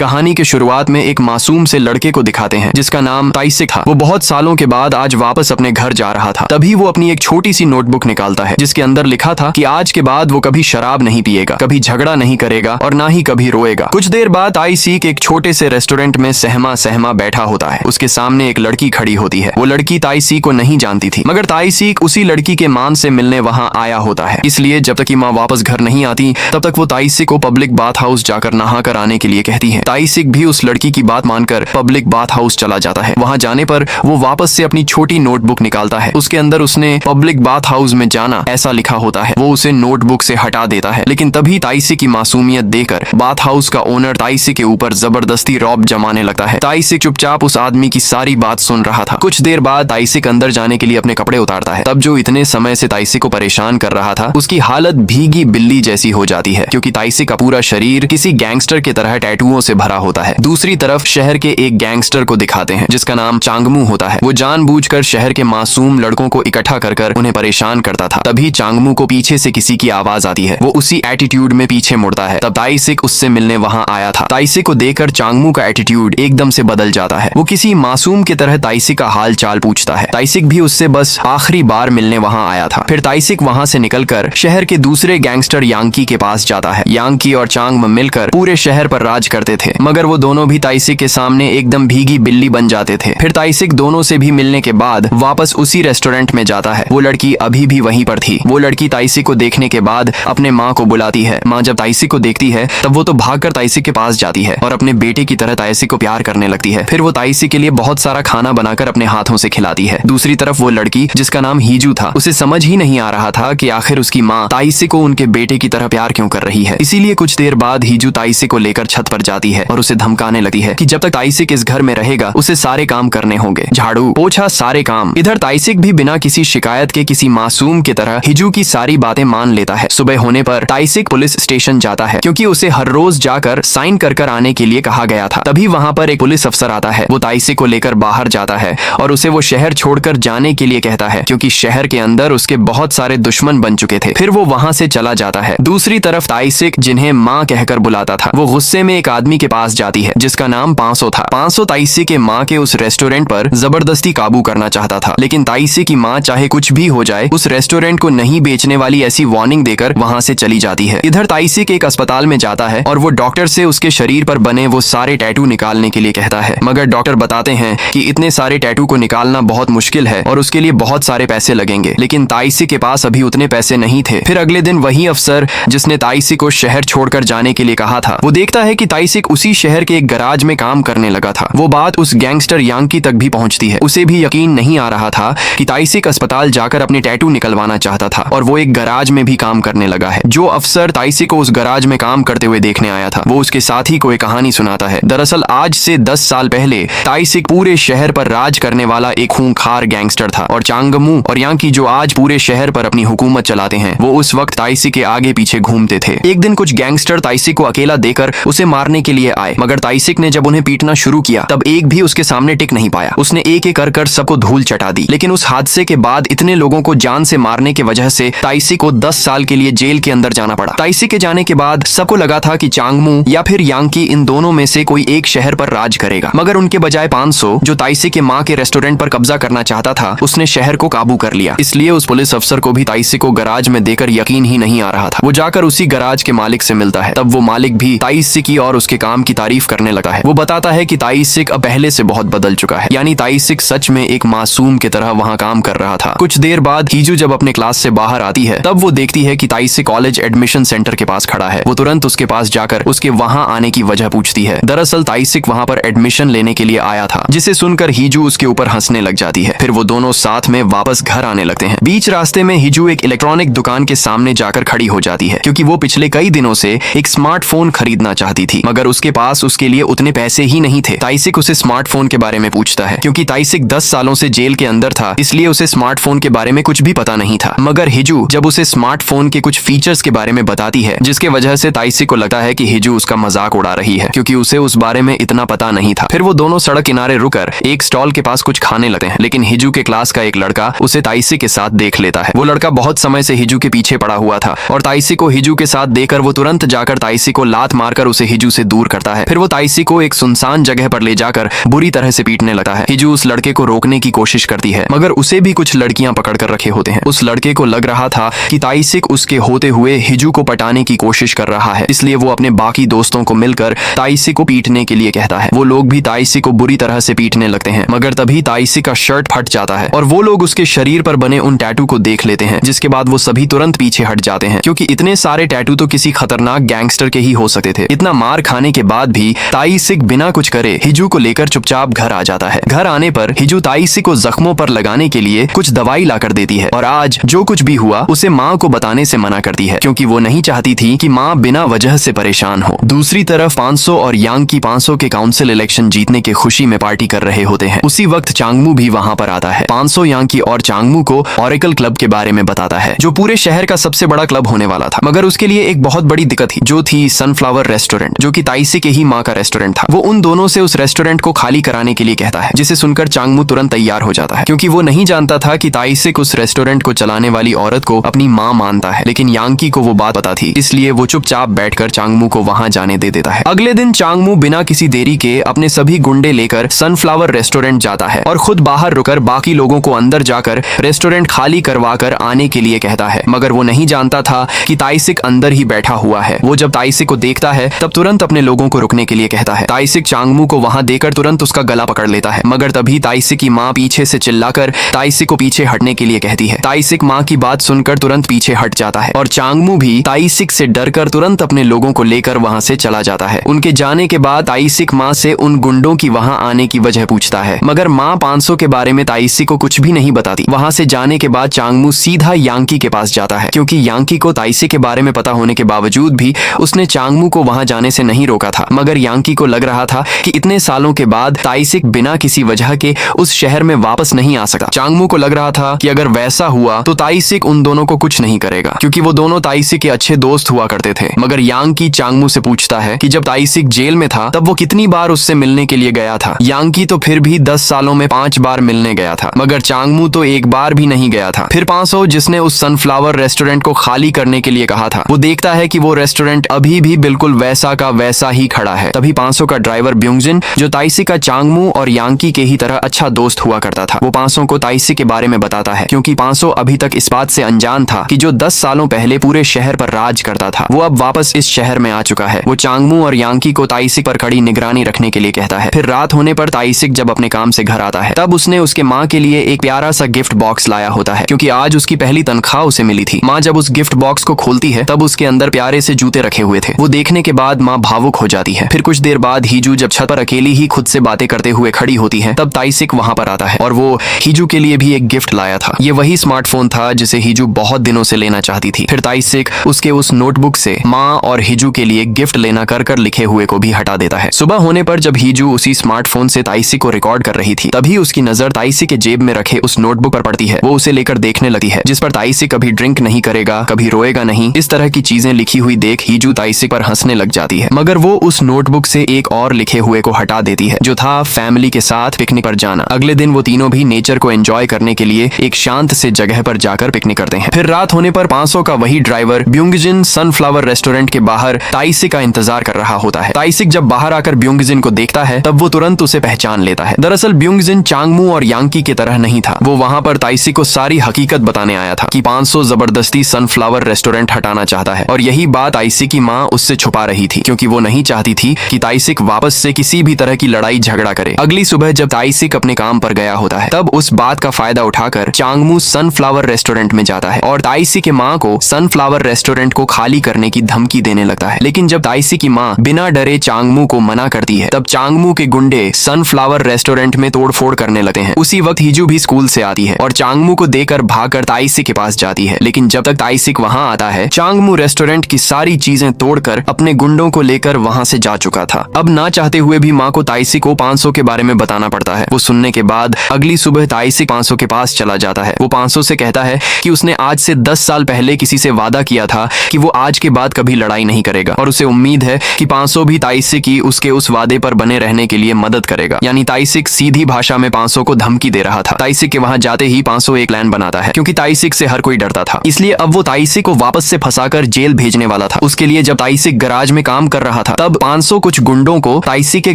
कहानी के शुरुआत में एक मासूम से लड़के को दिखाते हैं जिसका नाम ताइसिक था। वो बहुत सालों के बाद आज वापस अपने घर जा रहा था। तभी वो अपनी एक छोटी सी नोटबुक निकालता है जिसके अंदर लिखा था कि आज के बाद वो कभी शराब नहीं पिएगा, कभी झगड़ा नहीं करेगा और ना ही कभी रोएगा। कुछ देर बाद ताइसिक एक छोटे से रेस्टोरेंट में सहमा सहमा बैठा होता है। उसके सामने एक लड़की खड़ी होती है। वो लड़की ताइसिक को नहीं जानती थी, मगर ताइसिक उसी लड़की के मां से मिलने वहां आया होता है। इसलिए जब तक कि मां वापस घर नहीं आती तब तक वो ताइसिक को पब्लिक बाथ हाउस जाकर नहा कर आने के लिए कहती है। ताइसिक भी उस लड़की की बात मानकर पब्लिक बाथ हाउस चला जाता है। वहां जाने पर वो वापस से अपनी छोटी नोटबुक निकालता है। उसके अंदर उसने पब्लिक बाथ हाउस में जाना ऐसा लिखा होता है। वो उसे नोटबुक से हटा देता है, लेकिन तभी ताइसिक की मासूमियत देखकर बाथ हाउस का ओनर ताइसिक के ऊपर जबरदस्ती रौब जमाने लगता है। ताइसिक चुपचाप उस आदमी की सारी बात सुन रहा था। कुछ देर बाद ताइसिक अंदर जाने के लिए अपने कपड़े उतारता है। तब जो इतने समय से ताइसिक को परेशान कर रहा था उसकी हालत भीगी बिल्ली जैसी हो जाती है, क्योंकि ताइसिक का पूरा शरीर किसी गैंगस्टर की तरह टैटूओं से भरा होता है। दूसरी तरफ शहर के एक गैंगस्टर को दिखाते हैं जिसका नाम चांगमू होता है। वो जानबूझकर शहर के मासूम लड़कों को इकट्ठा कर उन्हें परेशान करता था। तभी चांगमू को पीछे से किसी की आवाज आती है। वो उसी एटीट्यूड में पीछे मुड़ता है। तब ताइसिक उससे मिलने वहां आया था। ताइसिक को देखकर चांगमू का एटीट्यूड एकदम से बदल जाता है। वो किसी मासूम की तरह ताइसिक का हाल चाल पूछता है। ताइसिक भी उससे बस आखिरी बार मिलने वहां आया था। फिर ताइसिक वहां से निकलकर शहर के दूसरे गैंगस्टर यांकी के पास जाता है। यांकी और चांगम मिलकर पूरे शहर पर राज करते थे, मगर वो दोनों भी ताइसिक के सामने एकदम भीगी बिल्ली बन जाते थे। फिर ताइसिक दोनों से भी मिलने के बाद वापस उसी रेस्टोरेंट में जाता है। वो लड़की अभी भी वहीं पर थी। वो लड़की ताइसिक को देखने के बाद अपने माँ को बुलाती है। माँ जब ताइसिक को देखती है तब वो तो भागकर ताइसिक के पास जाती है और अपने बेटे की तरह ताइसिक को प्यार करने लगती है। फिर वो ताइसिक के लिए बहुत सारा खाना बनाकर अपने हाथों से खिलाती है। दूसरी तरफ वो लड़की जिसका नाम हीजू था, उसे समझ ही नहीं आ रहा था कि आखिर उसकी माँ ताइसिक को उनके बेटे की तरह प्यार क्यों कर रही है। इसीलिए कुछ देर बाद हीजू ताइसिक को लेकर छत पर जाती है और उसे धमकाने लगती है कि जब तक ताइसिक इस घर में रहेगा उसे सारे काम करने होंगे, झाड़ू पोछा सारे काम। इधर ताइसिक भी बिना किसी शिकायत के किसी मासूम की तरह हिजू की सारी बातें मान लेता है। सुबह होने पर ताइसिक पुलिस स्टेशन जाता है क्योंकि उसे हर रोज जाकर साइन कर आने के लिए कहा गया था। तभी वहां पर एक पुलिस अफसर आता है। वो ताइसिक को लेकर बाहर जाता है और उसे वो शहर छोड़कर जाने के लिए कहता है, क्योंकि शहर के अंदर उसके बहुत सारे दुश्मन बन चुके थे। फिर वो वहां से चला जाता है। दूसरी तरफ ताइसिक, जिन्हें माँ कहकर बुलाता था, वो गुस्से में एक आदमी के पास जाती है जिसका नाम 500 था। 500 ताइसिक के माँ के उस रेस्टोरेंट पर जबरदस्ती काबू करना चाहता था, लेकिन ताइसिक की माँ चाहे कुछ भी हो जाए उस रेस्टोरेंट को नहीं बेचने वाली ऐसी वार्निंग देकर वहां से चली जाती है। इधर ताइसिक एक अस्पताल में जाता है और वो डॉक्टर से उसके शरीर पर बने वो सारे टैटू निकालने के लिए कहता है, मगर डॉक्टर बताते हैं कि इतने सारे टैटू को निकालना बहुत मुश्किल है और उसके लिए बहुत सारे पैसे लगेंगे। लेकिन ताइसिक के पास अभी उतने पैसे नहीं थे। फिर अगले दिन वही अफसर जिसने ताइसिक को शहर छोड़कर जाने के लिए कहा था, वो देखता है कि ताइसिक उसी शहर के एक गराज में काम करने लगा था। वो बात उस गैंगस्टर यांकी तक भी पहुंचती है। उसे भी यकीन नहीं आ रहा था कि ताइसिक अस्पताल जाकर अपने टैटू निकलवाना चाहता था और वो एक गराज में भी काम करने लगा है। जो अफसर ताइसिक को उस गराज में काम करते हुए देखने आया था, वो उसके साथी को एक कहानी सुनाता है। दरअसल आज से 10 साल पहले ताइसिक पूरे शहर पर राज करने वाला एक खूंखार गैंगस्टर था और चांगमू और यांकी जो आज पूरे शहर पर अपनी हुकूमत चलाते हैं, वो उस वक्त ताइसिक के आगे पीछे घूमते थे। एक दिन कुछ गैंगस्टर ताइसिक को अकेला देकर उसे मारने के लिए आए, मगर ताइसिक ने जब उन्हें पीटना शुरू किया तब एक भी उसके सामने टिक नहीं पाया। उसने एक एक कर सबको धूल चटा दी। लेकिन उस हादसे के बाद इतने लोगों को जान से मारने की वजह से ताइसिक को 10 साल के लिए जेल के अंदर जाना पड़ा। ताइसिक के जाने के बाद सबको लगा था कि चांगमू या फिर यांकी, इन दोनों में से कोई एक शहर पर राज करेगा, मगर उनके बजाय 500 जो ताइसिक के माँ के रेस्टोरेंट पर कब्जा करना चाहता था, उसने शहर को काबू कर लिया। इसलिए उस पुलिस अफसर को भी ताइसिक को गराज में देकर यकीन ही नहीं आ रहा था। वो जाकर उसी गराज के मालिक से मिलता है। तब वो मालिक भी ताइसिक की और उसके काम की तारीफ करने लगा है। वो बताता है कि ताइसिक अब पहले से बहुत बदल चुका है, यानी ताइसिक सच में एक मासूम की तरह वहां काम कर रहा था। कुछ देर बाद हीजू जब अपने क्लास से बाहर आती है तब वो देखती है कि ताइसिक कॉलेज एडमिशन सेंटर के पास खड़ा है। वो तुरंत उसके पास जाकर उसके वहां आने की वजह पूछती है। दरअसल ताइसिक वहां पर एडमिशन लेने के लिए आया था, जिसे सुनकर हीजू उसके ऊपर हंसने लग जाती है। फिर वो दोनों साथ में वापस घर आने लगते हैं। बीच रास्ते में हीजू एक इलेक्ट्रॉनिक दुकान के सामने जाकर खड़ी हो जाती है, क्योंकि वो पिछले कई दिनों से एक स्मार्टफोन खरीदना चाहती थी, मगर उसके पास उसके लिए उतने पैसे ही नहीं थे। ताइसिक उसे स्मार्टफोन के बारे में पूछता है। क्योंकि ताइसिक 10 सालों से जेल के अंदर था, इसलिए उसे स्मार्टफोन के बारे में कुछ भी पता नहीं था। मगर हिजू जब उसे स्मार्टफोन के कुछ फीचर्स के बारे में बताती है, जिसके वजह से ताइसिक को लगता है कि हिजू उसका मजाक उड़ा रही है, क्योंकि उसे उस बारे में इतना पता नहीं था। फिर वो दोनों सड़क किनारे रुककर एक स्टॉल के पास कुछ खाने लगते हैं, लेकिन हिजू के क्लास का एक लड़का उसे ताइसिक के साथ देख लेता है। वो लड़का बहुत समय से हिजू के पीछे पड़ा हुआ था और ताइसिक को हिजू के साथ देखकर वो तुरंत जाकर ताइसिक को लात मारकर उसे हिजू से दूर दूर करता है। फिर वो ताइसी को एक सुनसान जगह पर ले जाकर बुरी तरह से पीटने लगता है। हिजू उस लड़के को रोकने की कोशिश करती है, मगर उसे भी कुछ लड़कियां पकड़ कर रखे होते हैं। उस लड़के को लग रहा था कि ताइसिक उसके होते हुए हिजू को पटाने की कोशिश कर रहा है, इसलिए वो अपने बाकी दोस्तों को मिलकर ताइसिक को पीटने के लिए कहता है। वो लोग भी ताइसिक को बुरी तरह से पीटने लगते हैं, मगर तभी ताइसिक का शर्ट फट जाता है और वो लोग उसके शरीर पर बने उन टैटू को देख लेते हैं, जिसके बाद वो सभी तुरंत पीछे हट जाते हैं, क्योंकि इतने सारे टैटू तो किसी खतरनाक गैंगस्टर के ही हो सकते थे। इतना मार खाने के बाद भी ताइसिक बिना कुछ करे हिजू को लेकर चुपचाप घर आ जाता है। घर आने पर हिजू ताइसिक को जख्मों पर लगाने के लिए कुछ दवाई लाकर देती है और आज जो कुछ भी हुआ उसे माँ को बताने से मना करती है, क्योंकि वो नहीं चाहती थी कि माँ बिना वजह से परेशान हो। दूसरी तरफ 500 और यांकी 500 के काउंसिल इलेक्शन जीतने के खुशी में पार्टी कर रहे होते हैं। उसी वक्त चांगमू भी वहाँ पर आता है। 500 यांकी और चांगमू को ऑरेकल क्लब के बारे में बताता है, जो पूरे शहर का सबसे बड़ा क्लब होने वाला था, मगर उसके लिए एक बहुत बड़ी दिक्कत थी, जो थी सनफ्लावर रेस्टोरेंट, जो कि ताइसी के ही माँ का रेस्टोरेंट था। वो उन दोनों से उस रेस्टोरेंट को खाली कराने के लिए कहता है, जिसे सुनकर चांगमू तुरंत तैयार हो जाता है, क्योंकि वो नहीं जानता था कि ताइसिक उस रेस्टोरेंट को चलाने वाली औरत को अपनी माँ मानता है। लेकिन यांकी को वो बात पता थी, इसलिए वो चुपचाप बैठकर चांगमू को वहां जाने दे देता है। अगले दिन चांगमू बिना किसी देरी के अपने सभी गुंडे लेकर सनफ्लावर रेस्टोरेंट जाता है और खुद बाहर रुकर बाकी लोगों को अंदर जाकर रेस्टोरेंट खाली करवाकर आने के लिए कहता है, मगर वो नहीं जानता था कि ताइसिक अंदर ही बैठा हुआ है। वो जब ताइसिक को देखता है तब तुरंत अपने लोगों को रुकने के लिए कहता है। ताइसिक चांगमू को वहां देकर तुरंत उसका गला पकड़ लेता है, मगर तभी ताइसिक की माँ पीछे से चिल्लाकर ताइसिक को पीछे हटने के लिए कहती है। ताइसिक माँ की बात सुनकर तुरंत पीछे हट जाता है और चांगमू भी ताइसिक से डरकर तुरंत अपने लोगों को लेकर वहां से चला जाता है। उनके जाने के बाद ताइसिक माँ से उन गुंडों की वहां आने की वजह पूछता है, मगर माँ 500 के बारे में ताइसिक को कुछ भी नहीं बताती। वहां से जाने के बाद चांगमू सीधा यांकी के पास जाता है, क्योंकि यांकी को ताइसिक के बारे में पता होने के बावजूद भी उसने चांगमू को वहां जाने से नहीं रोका था। मगर यांकी को लग रहा था कि इतने सालों के बाद ताइसिक बिना किसी वजह के उस शहर में वापस नहीं आ सकता। चांगमू को लग रहा था कि अगर वैसा हुआ तो ताइसिक उन दोनों को कुछ नहीं करेगा, क्योंकि वो दोनों ताइसिक के अच्छे दोस्त हुआ करते थे। मगर यांकी चांगमू से पूछता है कि जब ताइसिक जेल में था तब वो कितनी बार उससे मिलने के लिए गया था। यांकी तो फिर भी 10 सालों में 5 बार मिलने गया था, मगर चांगमू तो एक बार भी नहीं गया था। फिर 500 जिसने उस सनफ्लावर रेस्टोरेंट को खाली करने के लिए कहा था, वो देखता है कि वो रेस्टोरेंट अभी भी बिल्कुल वैसा का वैसा ही खड़ा है। तभी 500 का ड्राइवर ब्यूंगजिन, जो ताइसिक का चांगमू और यांकी के ही तरह अच्छा दोस्त हुआ करता था, वो 500 को ताइसिक के बारे में बताता है, क्योंकि 500 अभी तक इस बात से अनजान था कि जो 10 सालों पहले पूरे शहर पर राज करता था वो अब वापस इस शहर में आ चुका है। वो चांगमू और यांकी को ताइसिक पर कड़ी निगरानी रखने के लिए कहता है। फिर रात होने पर ताइसिक जब अपने काम से घर आता है तब उसने उसके माँ के लिए एक प्यारा सा गिफ्ट बॉक्स लाया होता है, क्योंकि आज उसकी पहली तनख्वाह उसे मिली थी। माँ जब उस गिफ्ट बॉक्स को खोलती है तब उसके अंदर प्यारे से जूते रखे हुए थे। वो देखने के बाद माँ भावुक हो जाती है। फिर कुछ देर बाद हिजू जब छत पर अकेली ही खुद से बातें करते हुए खड़ी होती है तब ताइसिक वहां पर आता है और वो हिजू के लिए भी एक गिफ्ट लाया था। ये वही स्मार्टफोन था जिसे हिजू बहुत दिनों से लेना चाहती थी। फिर ताइसिक उसके उस नोटबुक से माँ और हिजू के लिए गिफ्ट लेना कर लिखे हुए को भी हटा देता है। सुबह होने पर जब हिजू उसी स्मार्टफोन से ताइसिक को रिकॉर्ड कर रही थी तभी उसकी नजर ताइसिक के जेब में रखे उस नोटबुक पर पड़ती है। वो उसे लेकर देखने लगती है, जिस पर ताइसिक कभी ड्रिंक नहीं करेगा, कभी रोएगा नहीं, इस तरह की चीजें लिखी हुई देख हिजू ताइसिक पर हंसने लग जाती है। मगर वो उस नोटबुक से एक और लिखे हुए को हटा देती है, जो था फैमिली के साथ पिकनिक पर जाना। अगले दिन वो तीनों भी नेचर को एंजॉय करने के लिए एक शांत से जगह पर जाकर पिकनिक करते हैं। फिर रात होने पर 500 का वही ड्राइवर ब्यूंगजिन सनफ्लावर रेस्टोरेंट के बाहर ताइसिक का इंतजार कर रहा होता है। ताइसिक जब बाहर आकर ब्यूंगजिन को देखता है तब वो तुरंत उसे पहचान लेता है। दरअसल ब्यूंगजिन चांगमू और यांकी की तरह नहीं था। वो वहां पर ताइसिक को सारी हकीकत बताने आया था कि 500 जबरदस्ती सनफ्लावर रेस्टोरेंट हटाना चाहता है, और यही बात ताइसिक की माँ उससे छुपा रही थी, क्योंकि वो नहीं चाहती थी कि ताइसिक वापस से किसी भी तरह की लड़ाई झगड़ा करे। अगली सुबह जब ताइसिक अपने काम पर गया होता है तब उस बात का फायदा उठाकर चांगमू सनफ्लावर रेस्टोरेंट में जाता है और ताइसिक के माँ को सनफ्लावर रेस्टोरेंट को खाली करने की धमकी देने लगता है। लेकिन जब ताइसिक की माँ बिना डरे चांगमू को मना करती है तब चांगमू के गुंडे सनफ्लावर रेस्टोरेंट में तोड़फोड़ करने लगते हैं। उसी वक्त हिजू भी स्कूल से आती है और चांगमू को देखकर भागकर ताइसिक के पास जाती है। लेकिन जब तक ताइसिक वहां आता है चांगमू रेस्टोरेंट की सारी चीजें तोड़कर अपने गुंडों को लेकर वहां से जा चुका था। अब ना चाहते हुए भी माँ को ताइसिक को 500 के बारे में बताना पड़ता है। वो सुनने के बाद अगली सुबह ताइसिक 500 के पास चला जाता है। वो 500 से कहता है कि उसने आज से 10 साल पहले किसी से वादा किया था कि वो आज के बाद कभी लड़ाई नहीं करेगा, और उसे उम्मीद है कि 500 भी ताइसिक की उसके उस वादे पर बने रहने के लिए मदद करेगा। यानी ताइसिक सीधी भाषा में 500 को धमकी दे रहा था। ताइसिक के वहां जाते ही 500 एक प्लान बनाता है, क्योंकि ताइसिक से हर कोई डरता था, इसलिए अब वो ताइसिक को वापस से फंसाकर जेल भेजने वाला था। उसके लिए जब ताइसिक गराज में काम कर रहा था तब 500 कुछ गुंडों को ताइसिक के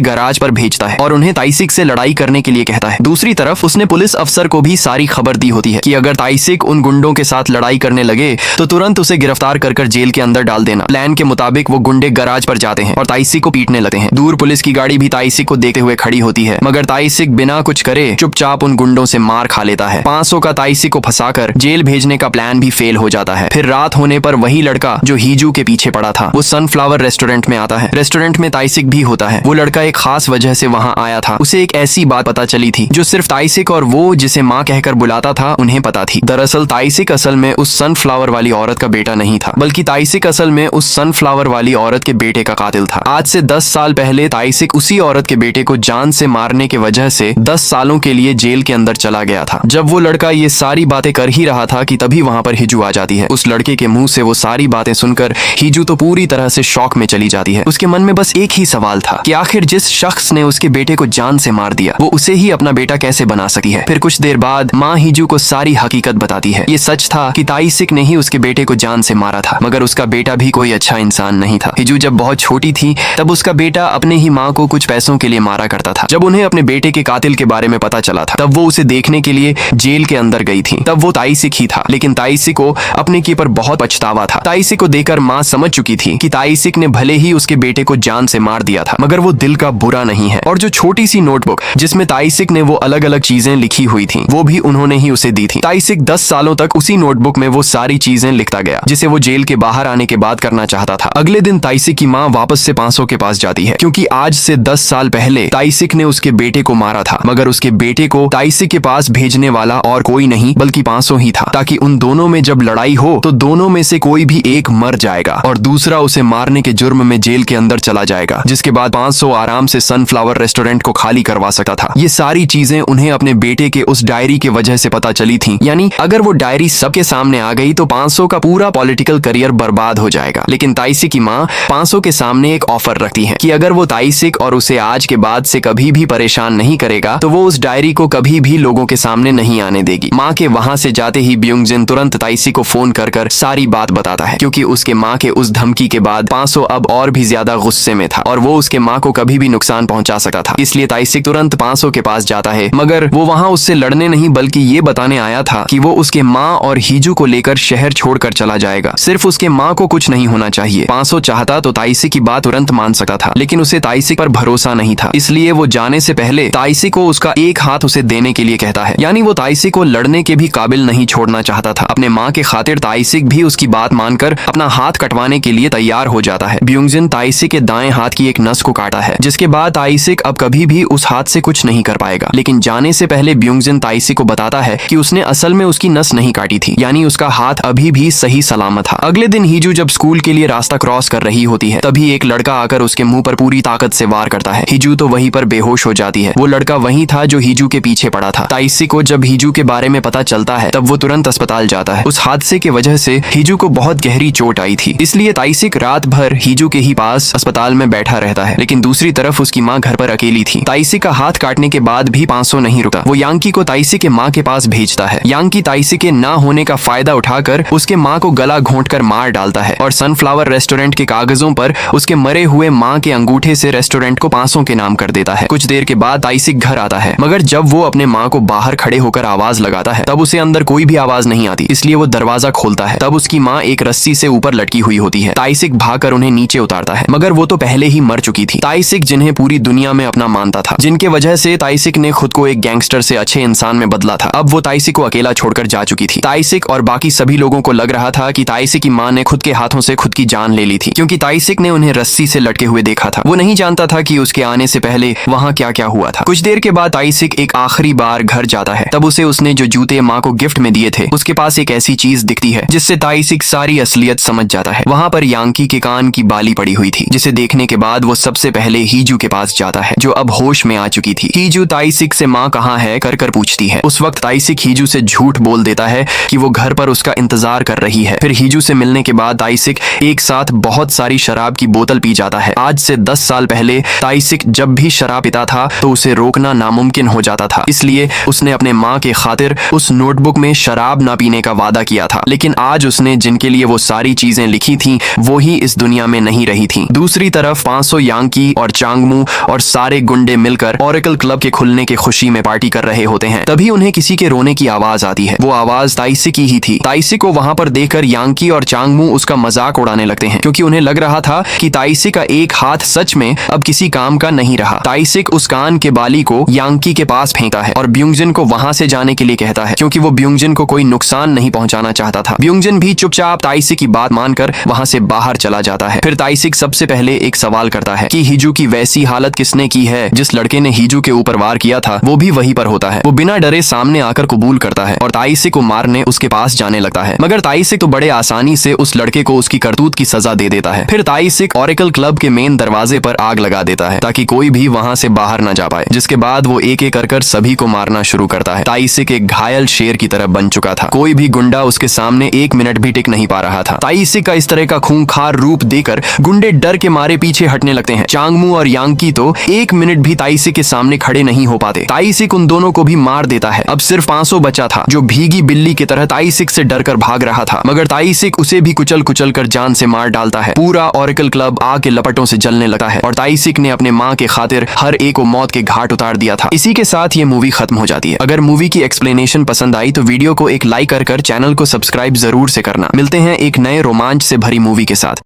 गैराज पर भेजता है और उन्हें ताइसिक से लड़ाई करने के लिए कहता है। दूसरी तरफ उसने पुलिस अफसर को भी सारी खबर दी होती है कि अगर ताइसिक उन गुंडों के साथ लड़ाई करने लगे तो तुरंत उसे गिरफ्तार कर जेल के अंदर डाल देना। प्लान के मुताबिक वो गुंडे गैराज पर जाते हैं और ताइसिक को पीटने लगते हैं। दूर पुलिस की गाड़ी भी ताइसिक को देखते हुए खड़ी होती है, मगर ताइसिक बिना कुछ करे चुपचाप उन गुंडों से मार खा लेता है। 500 का ताइसिक को फंसाकर जेल भेजने का प्लान भी फेल हो जाता है। फिर रात होने पर वही लड़का जो हीजू के पीछे पड़ा था वो सनफ्लावर रेस्टोरेंट में आता है। रेस्टोरेंट में ताइसिक भी होता है। वो लड़का एक खास वजह से वहाँ आया था। उसे एक ऐसी बात पता चली थी जो सिर्फ ताइसिक और वो जिसे माँ कहकर बुलाता था उन्हें पता थी। दरअसल ताइसिक असल में उस सनफ्लावर वाली औरत का बेटा नहीं था, बल्कि ताइसिक असल में उस सनफ्लावर वाली औरत के बेटे का कातिल था। आज से 10 साल पहले ताइसिक उसी औरत के बेटे को जान से मारने की वजह से 10 सालों के लिए जेल के अंदर चला गया था। जब वो लड़का ये सारी बातें कर ही रहा था कि तभी वहाँ पर हिजू आ जाती है। उस लड़के के मुंह से वो सारी बातें सुनकर हिजू तो पूरी तरह से शॉक में चली जाती है। उसके मन में बस एक ही सवाल था कि आखिर जिस शख्स ने उसके बेटे को जान से मार दिया वो उसे ही अपना बेटा कैसे बना सकी है। फिर कुछ देर बाद माँ हिजू को सारी हकीकत बताती है। ये सच था कि ताइसिक ने ही उसके बेटे को जान से मारा था, मगर उसका बेटा भी कोई अच्छा इंसान नहीं था। हिजू जब बहुत छोटी थी तब उसका बेटा अपने ही माँ को कुछ पैसों के लिए मारा करता था। जब उन्हें अपने बेटे के कातिल के बारे में पता चला था तब वो उसे देखने के लिए जेल के अंदर गई थी। तब वो ताइसिक ही था, लेकिन ताइसिक को अपने की पर बहुत पछतावा था। ताइसिक को देखकर माँ समझ चुकी थी कि ताइसिक ने भले ही उसके बेटे को जान से मार दिया था, मगर वो दिल का बुरा नहीं है। और जो छोटी सी नोटबुक जिसमें ताइसिक ने वो अलग अलग चीजें लिखी हुई थी वो भी उन्होंने ही उसे दी थी। ताइसिक 10 सालों तक उसी नोटबुक में वो सारी चीजें लिखता गया जिसे वो जेल के बाहर आने के बाद करना चाहता था। अगले दिन ताइसिक की माँ वापस से 500 के पास जाती है, क्योंकि आज से 10 साल पहले ताइसिक ने उसके बेटे को मारा था, मगर उसके बेटे को ताइसिक के पास भेजने वाला और कोई नहीं बल्कि 500 ही था, ताकि उन दोनों में जब लड़ाई हो तो दोनों में से कोई भी एक मर जाएगा और दूसरा उसे मारने के जुर्म में जेल के अंदर चला जाएगा, जिसके बाद 500 आराम से सनफ्लावर रेस्टोरेंट को खाली करवा सकता था। ये सारी चीजें उन्हें अपने बेटे के उस डायरी की वजह से पता चली थी। यानी अगर वो डायरी सबके सामने आ गई तो 500 का पूरा पॉलिटिकल करियर बर्बाद हो जाएगा। लेकिन ताइसिक की माँ 500 के सामने एक ऑफर रखती है कि अगर वो ताइसिक और उसे आज के बाद से कभी भी परेशान नहीं करेगा तो वो उस डायरी को कभी भी लोगों के सामने नहीं आने देगी। माँ के वहां से जाते ही ब्यूंगजिन तुरंत ताइसिक को फोन कर सारी बात बताता है, क्योंकि उसके माँ के उस धमकी के बाद 500 अब और भी ज्यादा गुस्से में था और वो उसके माँ को कभी भी नुकसान पहुंचा सकता था। इसलिए ताइसिक तुरंत 500 के पास जाता है, मगर वो वहां उससे लड़ने नहीं बल्कि ये बताने आया था कि वो उसके माँ और हिजू को लेकर शहर छोड़कर चला जाएगा। सिर्फ उसके माँ को कुछ नहीं होना चाहिए। 500 चाहता तो ताइसिक की बात तुरंत मान सकता था, लेकिन उसे ताइसिक पर भरोसा नहीं था। इसलिए वो जाने से पहले ताइसिक को उसका एक हाथ उसे देने के लिए कहता है। यानी वो ताइसिक को लड़ने के भी काबिल नहीं छोड़ना चाहता था। अपने माँ के खातिर ताइसिक भी उसकी बात मानकर अपना हाथ कटवाने के लिए तैयार हो जाता है। ब्यूंगजिन ताइसिक के दाएं हाथ की एक नस को काटा है, जिसके बाद ताइसिक अब कभी भी उस हाथ से कुछ नहीं कर पाएगा। लेकिन जाने से पहले ब्यूंगजिन ताइसिक को बताता है कि उसने असल में उसकी नस नहीं काटी थी, यानी उसका हाथ अभी भी सही सलामत था। अगले दिन हिजू जब स्कूल के लिए रास्ता क्रॉस कर रही होती है तभी एक लड़का आकर उसके मुंह पर पूरी ताकत से वार करता है। हिजू तो वहीं पर बेहोश हो जाती है। वो लड़का वही था जो हिजू के पीछे पड़ा था। ताइसिक को जब हिजू के बारे में पता चलता है तब वो तुरंत अस्पताल जाता है। उस हादसे की वजह से हिजू को बहुत गहरी चोट आई थी, इसलिए ताइसिक रात भर हिजू के ही पास अस्पताल में बैठा रहता है। लेकिन दूसरी तरफ उसकी माँ घर पर अकेली थी। ताइसिक का हाथ काटने के बाद भी 500 नहीं रुका। वो यांकी को ताइसिक के माँ के पास भेजता है। यांकी ताइसिक के ना होने का फायदा उठाकर उसके माँ को गला घोंटकर मार डालता है और सनफ्लावर रेस्टोरेंट के कागजों पर उसके मरे हुए माँ के अंगूठे से रेस्टोरेंट को 500 के नाम कर देता है। कुछ देर के बाद ताइसिक घर आता है, मगर जब वो अपने माँ को बाहर खड़े होकर आवाज लगाता है तब उसे अंदर कोई भी आवाज नहीं आती, इसलिए वो दरवाजा खोलता है। तब उसकी माँ एक रस्सी से ऊपर लटकी हुई होती है। ताइसिक भागकर उन्हें नीचे उतारता है, मगर वो तो पहले ही मर चुकी थी। ताइसिक जिन्हें पूरी दुनिया में अपना मानता था, जिनके वजह से ताइसिक ने खुद को एक गैंगस्टर से अच्छे इंसान में बदला था, अब वो ताइसिक को अकेला छोड़कर जा चुकी थी। ताइसिक और बाकी सभी लोगों को लग रहा था कि ताइसिक की माँ ने खुद के हाथों से खुद की जान ले ली थी, क्योंकि ताइसिक ने उन्हें रस्सी से लटके हुए देखा था। वो नहीं जानता था कि उसके आने से पहले वहाँ क्या क्या हुआ था। कुछ देर के बाद ताइसिक एक आखिरी बार घर जाता है। तब उसे उसने जो जूते माँ को गिफ्ट में दिए थे उसके पास एक ऐसी चीज दिखती है जिससे ताइसिक सारी असलियत समझ जाता है। वहाँ पर यांकी के कान की बाली पड़ी हुई थी, जिसे देखने के बाद वो सबसे पहले हिजू के पास जाता है, जो अब होश में आ चुकी थी। हिजू ताइसिक से माँ कहाँ है कर पूछती है। उस वक्त ताइसिक हिजू से झूठ बोल देता है कि वो घर पर उसका इंतजार कर रही है। फिर हिजू से मिलने के बाद ताइसिक एक साथ बहुत सारी शराब की बोतल पी जाता है। आज से 10 साल पहले ताइसिक जब भी शराब पीता था तो उसे रोकना नामुमकिन हो जाता था, इसलिए उसने अपने माँ के खातिर उस नोटबुक में शराब ना पीने का वादा किया था। लेकिन आज उसने जिनके लिए वो सारी चीजें लिखी थी वो ही इस दुनिया में नहीं रही थी। दूसरी तरफ 500 यांकी और चांगमू और सारे गुंडे मिलकर ओरेकल क्लब के खुलने की खुशी में पार्टी कर रहे होते हैं। तभी उन्हें किसी के रोने की आवाज आती है। वो आवाज ताइसी की ही थी। ताइसी को वहां पर देखकर यांकी और चांगमू उसका मजाक उड़ाने लगते हैं, क्योंकि उन्हें लग रहा था कि ताइसी का एक हाथ सच में अब किसी काम का नहीं रहा। ताइसिक उस कान के बाली को यांकी के पास फेंकता है और ब्यूंगजिन को वहां से जाने के लिए कहता है, क्योंकि वो ब्यूंगजिन को कोई नुकसान नहीं पहुंचाना चाहता था। ब्यूंगजिन भी चुपचाप ताइसिक की बात मानकर वहां से बाहर चला जाता है। फिर ताइसिक सबसे पहले एक सवाल करता है कि हिजू की वैसी हालत किसने की है? जिस लड़के ने हिजू के ऊपर वार किया था वो भी वहीं पर होता है। वो बिना डरे सामने आकर कबूल करता है और ताइसिक को मारने उसके पास जाने लगता है, मगर ताइसिक तो बड़े आसानी से उस लड़के को उसकी करतूत की सजा दे देता है। फिर ताइसिक ओरेकल क्लब के मेन दरवाजे पर आग लगा देता है ताकि कोई भी वहां से बाहर न जा पाए, जिसके बाद वो एक एक कर सभी को मारना शुरू करता है। ताइसिक एक घायल शेर की तरह बन चुका था। कोई भी गुंडा उसके सामने 1 मिनट भी टिक नहीं पा रहा था। ताइसिक का इस तरह का खूंखार रूप देकर गुंडे डर के मारे पीछे हटने लगते हैं। चांगमू और यांकी तो 1 मिनट भी ताइसिक के सामने खड़े नहीं हो पाते। ताइसिक उन दोनों को भी मार देता है। अब सिर्फ 500 बचा था, जो भीगी बिल्ली की तरह ताइसिक से डरकर भाग रहा था, मगर ताइसिक उसे भी कुचल कुचल कर जान से मार डालता है। पूरा ओरेकल क्लब आग के लपटों से जलने लगता है और ताइसिक ने अपने माँ के खातिर हर एक को मौत के घाट उतार दिया था। इसी के साथ ये मूवी खत्म हो जाती है। अगर मूवी की एक्सप्लेनेशन पसंद आई तो वीडियो को एक लाइक कर चैनल को सब्सक्राइब जरूर से करना। मिलते हैं एक नए रोमांच से भरी मूवी के साथ।